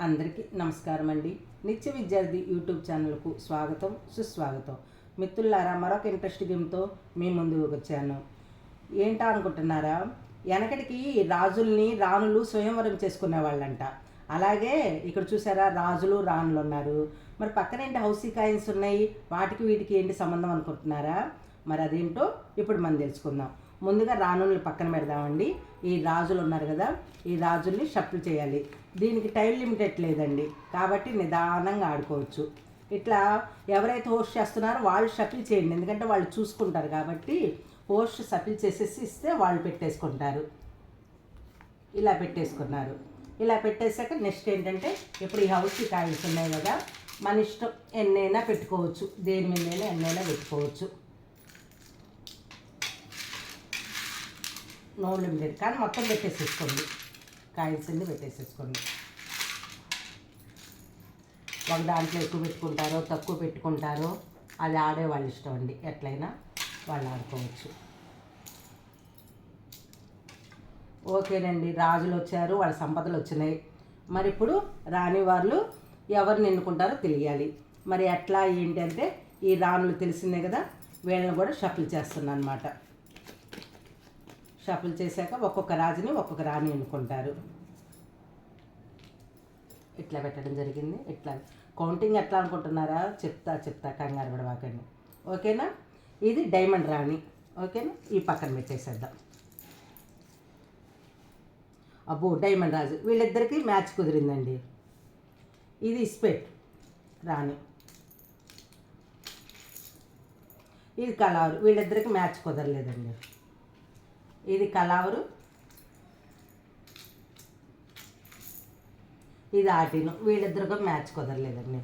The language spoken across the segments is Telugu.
అందరికీ నమస్కారం అండి. నిత్య విద్యార్థి యూట్యూబ్ ఛానల్కు స్వాగతం, సుస్వాగతం. మిత్రులారా, మరొక ఇంట్రెస్ట్ గేమ్తో మీ ముందుకు వచ్చాను. ఏంటా అనుకుంటున్నారా? వెనకటికి రాజుల్ని రాణులు స్వయంవరం చేసుకునేవాళ్ళంట. అలాగే ఇక్కడ చూసారా, రాజులు రాణులు ఉన్నారు. మరి పక్కన ఏంటి హౌసీ కాయిన్స్ ఉన్నాయి, వాటికి వీటికి ఏంటి సంబంధం అనుకుంటున్నారా? మరి అదేంటో ఇప్పుడు మనం తెలుసుకుందాం. ముందుగా రాణుల్ని పక్కన పెడదామండి. ఈ రాజులు ఉన్నారు కదా, ఈ రాజుల్ని షఫుల్ చేయాలి. దీనికి టైం లిమిటెడ్ లేదండి, కాబట్టి నిదానంగా ఆడుకోవచ్చు. ఇట్లా ఎవరైతే హోస్ట్ చేస్తున్నారో వాళ్ళు షఫుల్ చేయండి, ఎందుకంటే వాళ్ళు చూసుకుంటారు కాబట్టి. హోస్ట్ షఫుల్ చేసేసి ఇస్తే వాళ్ళు పెట్టేసుకుంటారు. ఇలా పెట్టేసుకున్నారు. ఇలా పెట్టేశాక నెక్స్ట్ ఏంటంటే, ఇప్పుడు ఈ హౌస్ కాయిన్స్ ఉన్నాయి కదా, మన ఇష్టం ఎన్నైనా పెట్టుకోవచ్చు, దేని మీదైనా ఎన్నైనా పెట్టుకోవచ్చు, నో లిమిటెడ్. కానీ మొత్తం పెట్టేసేసుకోండి, కాయిన్స్ అన్ని పెట్టేసేసుకోండి. ఒక దాంట్లో ఎక్కువ పెట్టుకుంటారో తక్కువ పెట్టుకుంటారో అది ఆడే వాళ్ళ ఇష్టం అండి, ఎట్లయినా వాళ్ళు ఆడుకోవచ్చు. ఓకేనండి, రాజులు వచ్చారు, వాళ్ళ సంపదలు వచ్చినాయి. మరి ఇప్పుడు రాణి వాళ్ళు ఎవరిని ఎన్నుకుంటారో తెలియాలి. మరి ఎట్లా ఏంటి అంటే, ఈ రాణులు తెలిసిందే కదా, వీళ్ళని కూడా షఫుల్ చేస్తున్నాను అనమాట. షఫుల్ చేశాక ఒక్కొక్క రాజుని ఒక్కొక్క రాణి ఎన్నుకుంటారు. ఇట్లా పెట్టడం జరిగింది. ఇట్లా కౌంటింగ్ ఎట్లా అనుకుంటున్నారా? చెప్తా కంగారు పడవాకండి. ఓకేనా? ఇది డైమండ్ రాణి. ఓకేనా? ఈ పక్కన పెట్టేసేద్దాం. అబ్బో, డైమండ్ రాజు, వీళ్ళిద్దరికీ మ్యాచ్ కుదిరిందండి. ఇది ఇస్పెట్ రాణి, ఇది కలావరు, వీళ్ళిద్దరికి మ్యాచ్ కుదరలేదండి. ఇది కలావరు, ఇది ఆటిను, వీళ్ళిద్దరికీ మ్యాచ్ కుదరలేదండి.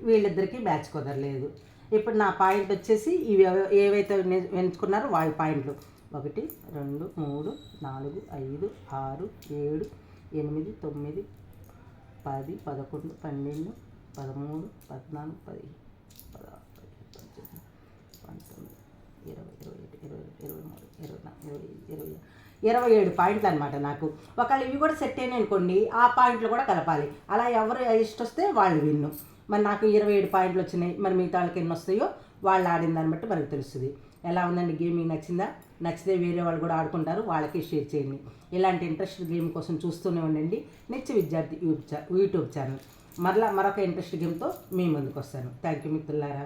వీళ్ళిద్దరికీ మ్యాచ్ కుదరలేదు. ఇప్పుడు నా పాయింట్ వచ్చేసి ఇవి ఏవైతే ఎంచుకున్నారో వాళ్ళ పాయింట్లు 1 2 3 4 5 6 7 8 9 10 11 12 13 14 15 27 పాయింట్లు అనమాట నాకు. ఒకవేళ ఇవి కూడా సెట్ అయినాయి అనుకోండి, ఆ పాయింట్లు కూడా కలపాలి. అలా ఎవరు ఇష్టం వస్తే వాళ్ళు విన్ను. మరి నాకు 27 పాయింట్లు వచ్చినాయి. మరి మిగతా వాళ్ళకి ఎన్ని వస్తాయో వాళ్ళు ఆడిన దాన్ని బట్టి మనకు తెలుస్తుంది. ఎలా ఉందండి గేమ్? మీకు నచ్చిందా? నచ్చితే వేరే వాళ్ళు కూడా ఆడుకుంటారు, వాళ్ళకి షేర్ చేయండి. ఇలాంటి ఇంట్రెస్ట్ గేమ్ కోసం చూస్తూనే ఉండండి నిత్య విద్యార్థి యూట్యూబ్ ఛానల్. మరొక ఇంట్రెస్ట్ గేమ్తో మీ ముందుకు వస్తాను. థ్యాంక్ యూ మిత్రులారా.